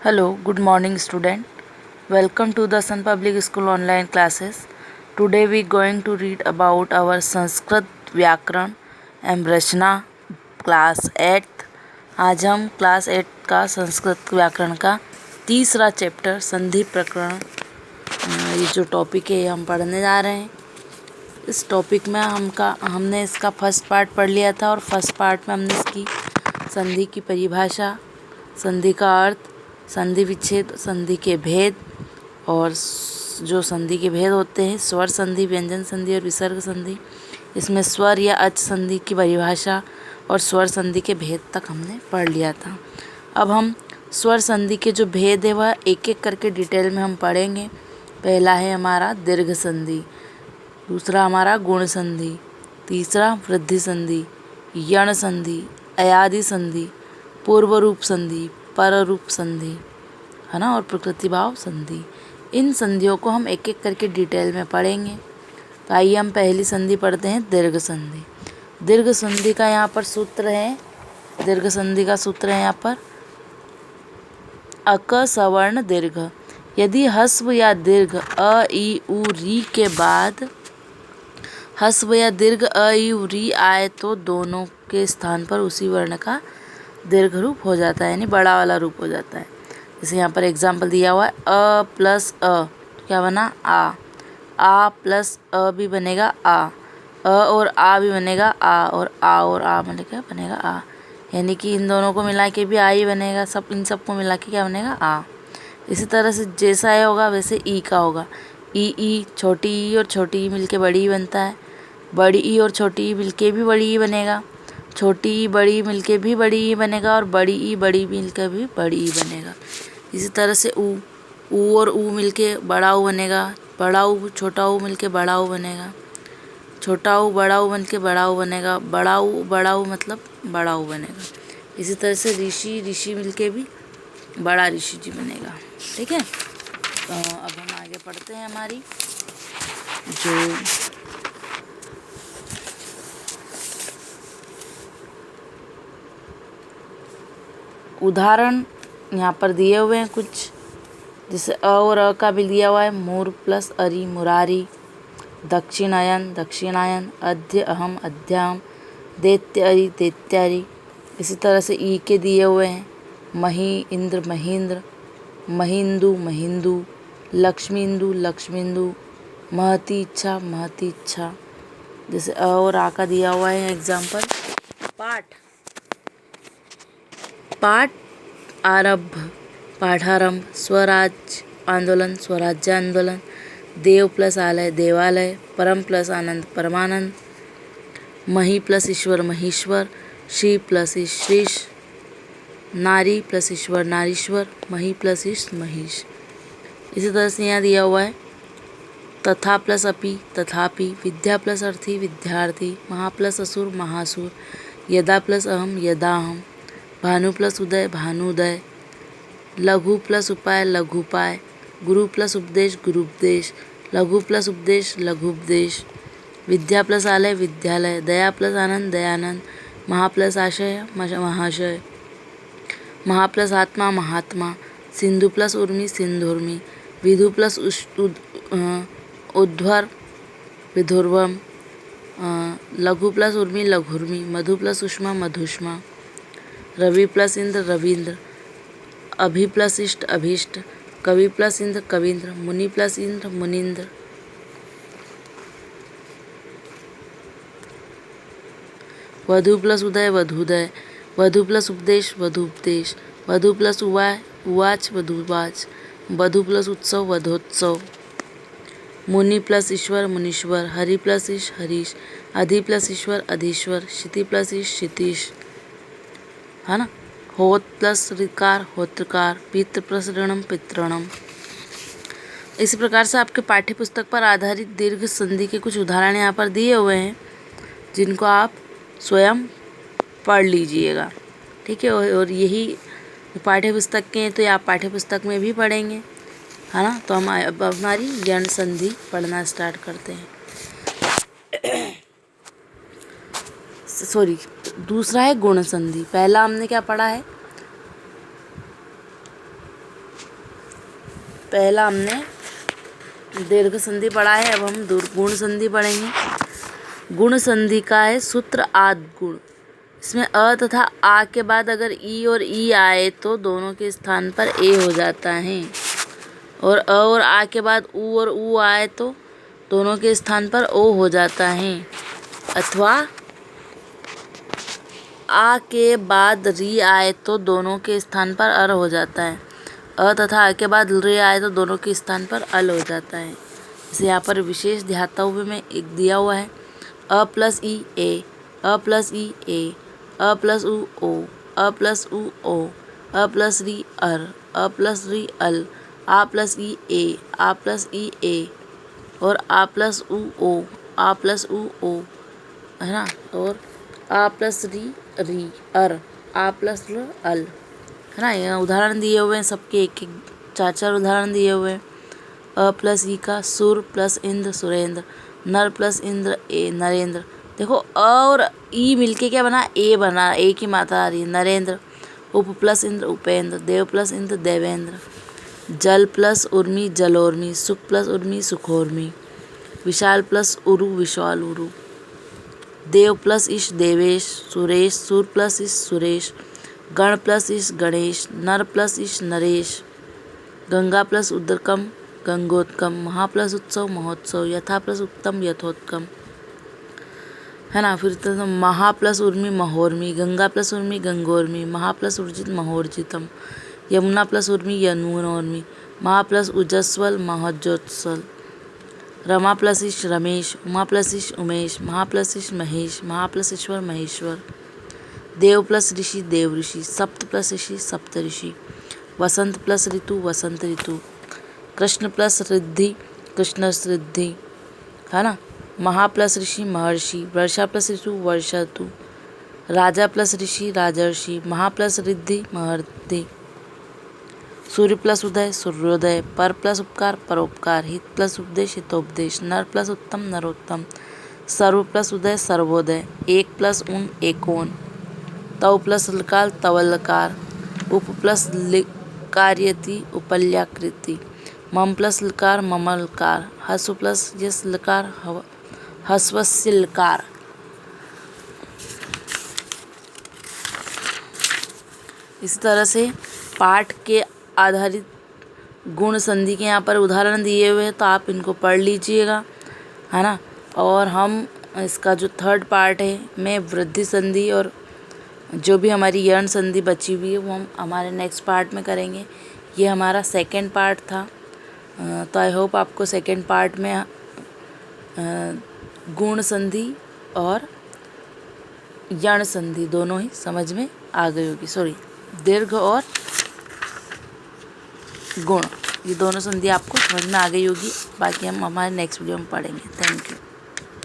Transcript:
Hello, good morning student. Welcome to the Sun Public School online classes. Today we going to read about our Sanskrit व्याकरण एवं रचना class 8। आज हम class 8 का संस्कृत व्याकरण का तीसरा चैप्टर संधि प्रकरण ये जो टॉपिक है ये हम पढ़ने जा रहे हैं। इस टॉपिक में हमने इसका फर्स्ट पार्ट पढ़ लिया था और फर्स्ट पार्ट में हमने इसकी संधि की परिभाषा, संधि का अर्थ, संधि विच्छेद, संधि के भेद और जो संधि के भेद होते हैं स्वर संधि, व्यंजन संधि और विसर्ग संधि, इसमें स्वर या अच संधि की परिभाषा और स्वर संधि के भेद तक हमने पढ़ लिया था। अब हम स्वर संधि के जो भेद है वह एक एक करके डिटेल में हम पढ़ेंगे। पहला है हमारा दीर्घ संधि, दूसरा हमारा गुण संधि, तीसरा वृद्धि संधि, यण संधि, अयादि संधि, पूर्व रूप संधि, पर रूप संधि, है ना, और प्रकृति भाव संधि। इन संधियों को हम एक एक करके डिटेल में पढ़ेंगे। तो आइए हम पहली संधि पढ़ते हैं, दीर्घ संधि। दीर्घ संधि का यहाँ पर सूत्र है, दीर्घ संधि का सूत्र है यहाँ पर अक सवर्ण दीर्घ। यदि हस्व या दीर्घ अ ई उ री के बाद हस्व या दीर्घ अ ई उ री आए तो दोनों के स्थान पर उसी वर्ण का दीर्घ रूप हो जाता है, यानी बड़ा वाला रूप हो जाता है। जैसे यहाँ पर एग्जाम्पल दिया हुआ है अ प्लस अ, क्या बना आ प्लस अ भी बनेगा अ और आ भी बनेगा और आ मतलब क्या बनेगा आ, यानी कि इन दोनों को मिला के भी आ ही बनेगा, सब इन सबको मिला के क्या बनेगा आ। इसी तरह से जैसा ए होगा वैसे ई का होगा, ई छोटी ई और छोटी ई मिलके बड़ी ई बनता है, बड़ी ई और छोटी ई मिलके भी बड़ी ई बनेगा, छोटी ई बड़ी मिलके भी बड़ी ई बनेगा और बड़ी ई बड़ी मिलकर भी बड़ी ई बनेगा। इसी तरह से ऊ और ऊ मिलके बड़ा ऊ बनेगा, बड़ा ऊ छोटा ऊ मिलके बड़ा ऊ बनेगा, छोटा ऊ बड़ा ऊ मिलके बड़ा ऊ बनेगा, बड़ा ऊ मतलब बड़ा ऊ बनेगा। इसी तरह से ऋषि मिलके भी बड़ा ऋषि जी बनेगा। ठीक है, तो अब हम आगे पढ़ते हैं। हमारी जो उदाहरण यहाँ पर दिए हुए हैं कुछ, जैसे अ और अ का भी दिया हुआ है, मूर प्लस अरि मुरारी, दक्षिणायन दक्षिणायन, अद्य अहम अध्याम, दैत्य अरि दैत्यारि। इसी तरह से ई के दिए हुए हैं, मही इंद्र महींद्र, महिंदु महिंदू, लक्ष्मींदु लक्ष्मींदु, महती इच्छा। जैसे अ और आ का दिया हुआ है एग्जाम्पल, पाठ आरंभ पाठारंभ, स्वराज आंदोलन स्वराज्य आंदोलन, देव प्लस आलय देवालय, परम प्लस आनंद परमानंद, मही प्लस ईश्वर महीश्वर, श्री प्लस ईश्रीश, नारी प्लस ईश्वर नारीश्वर, मही प्लस ईश महीश। इसी तरह से यहाँ दिया हुआ है तथा प्लस अपि तथापि, विद्या प्लस अर्थी विद्यार्थी, महा प्लस असुर महासुर, यदा प्लस अहम यदाहम, भानु प्लस उदय भानुदय, लघु प्लस उपाय लघुपाय, गुरु प्लस उपदेश गुरुपदेश, लघु प्लस उपदेश लघुपदेश, विद्या प्लस आलय विद्यालय, दया प्लस आनंद दयानंद, महा प्लस आशय महाशय, महा प्लस आत्मा महात्मा, सिंधु प्लस उर्मी सिंधुर्मी, विधु प्लस उध्वर विधुर्वम, लघु प्लस उर्मी लघुर्मी, मधु प्लस उष्मा मधुष्मा, रवि प्लस इंद्र रवींद्र, अभि प्लस इष्ट अभीष्ट, कवि प्लस इंद्र कवींद्र, मुनि प्लस इंद्र मुनीन्द्र, वधु प्लस उदय वधुदय, वधु प्लस उपदेश वधुपदेश, वधु प्लस उवाच वधुवाच, वधु प्लस उत्सव वधोत्सव, मुनि प्लस ईश्वर मुनीश्वर, हरि प्लस ईश हरीश, अधि प्लस ईश्वर अधीश्वर, क्षिति प्लस ईश क्षितीश, है ना, होत प्लस ऋकार होत्रकार, पितृ प्लस ऋणम पितृणम। इसी प्रकार से आपके पाठ्य पुस्तक पर आधारित दीर्घ संधि के कुछ उदाहरण यहाँ पर दिए हुए हैं, जिनको आप स्वयं पढ़ लीजिएगा। ठीक है, और यही पाठ्य पुस्तक के हैं तो ये आप पाठ्य पुस्तक में भी पढ़ेंगे, है ना। तो हम अब हमारी यण संधि पढ़ना स्टार्ट करते हैं। दूसरा है गुण संधि। पहला हमने क्या पढ़ा है, पहला हमने दीर्घ संधि पढ़ा है, अब हम गुण संधि पढ़ेंगे। गुण संधि का है सूत्र आद गुण। इसमें अ तथा आ के बाद अगर ई और ई आए तो दोनों के स्थान पर ए हो जाता है, और अ और आ के बाद उ और उ आए तो दोनों के स्थान पर ओ हो जाता है, अथवा आ के बाद री आए तो दोनों के स्थान पर अर हो जाता है। अ तथा आ के बाद रे आए तो दोनों के स्थान पर अल हो जाता है। इसे यहाँ पर विशेष ध्यातव्य में एक दिया हुआ है, अ प्लस ई ए, अ प्लस ई ए, अ प्लस उ ओ, अ प्लस उ ओ, अ प्लस री अर, अ प्लस री अल, आ प्लस ई ए, आ प्लस ई ए, और आ प्लस उ ओ, आ प्लस उ ओ, है ना, और आ प्लस री री अर, आ प्लस र अल, है ना। यहाँ उदाहरण दिए हुए हैं सबके, एक एक चार चार उदाहरण दिए हुए हैं। अ प्लस ई का सुर प्लस इंद्र सुरेंद्र, नर प्लस इंद्र ए नरेंद्र। देखो अ और ई मिलके क्या बना, ए बना, ए की मात्रा आ रही है नरेंद्र। उप प्लस इंद्र उपेंद्र, देव प्लस इंद्र देवेंद्र, जल प्लस उर्मी जलोर्मी, सुख प्लस उर्मी सुखोर्मी, विशाल प्लस उरु विशाल उरु, देव प्लस ईश देवेश, सुरेश सुर प्लस ईश सुरेश, गण प्लस ईश गणेश, नर प्लस ईश नरेश, गंगा प्लस उदरकम गंगोत्कम, महा प्लस उत्सव महोत्सव, यथा प्लस उत्तम यथोत्तम, है ना। फिर तो महा प्लस उर्मी महोर्मी, गंगा प्लस उर्मी गंगोर्मी, महा प्लस उर्जित महोर्जितम, यमुना प्लस उर्मी यमुनोर्मी, महा प्लस उजस्वल महोज्जोत्सल, रमा प्लस ईश रमेश, उमा प्लस ईश उमेश, महा प्लस ईश महेश, महा प्लस ईश्वर महेश्वर, देव प्लस ऋषि देव ऋषि, सप्त प्लस ऋषि सप्त ऋषि, वसंत प्लस ऋतु वसंत ऋतु, कृष्ण प्लस रिद्धि कृष्ण रिद्धि, है ना। महा प्लस ऋषि महर्षि, वर्षा प्लस ऋतु वर्षा ऋतु, राजा प्लस ऋषि राजर्षि, महा प्लस रिद्धि महर्षि, सूर्य प्लस उदय सूर्योदय, पर प्लस उपकार परोपकार, हित प्लस उपदेश हितोपदेश, नर प्लस उत्तम नरोत्तम, सर्व प्लस उदय सर्वोदय, एक प्लस उन एकोन, तव प्लस लकार तवलकार, उप प्लस लिकार्यति उपल्याकृति, मम प्लस लकार ममलकार, हसु प्लस यस लकार हस्वस्य लकार। इस तरह से पाठ के आधारित गुण संधि के यहाँ पर उदाहरण दिए हुए हैं, तो आप इनको पढ़ लीजिएगा, है ना। और हम इसका जो थर्ड पार्ट है में वृद्धि संधि और जो भी हमारी यर्ण संधि बची हुई है वो हम हमारे नेक्स्ट पार्ट में करेंगे। ये हमारा सेकंड पार्ट था, तो आई होप आपको सेकंड पार्ट में गुण संधि और यर्ण संधि दोनों ही समझ में आ गई होगी। सॉरी, दीर्घ और गुण, ये दोनों संधि आपको समझ में आ गई होगी। बाकी हम हमारे नेक्स्ट वीडियो में पढ़ेंगे। Thank you.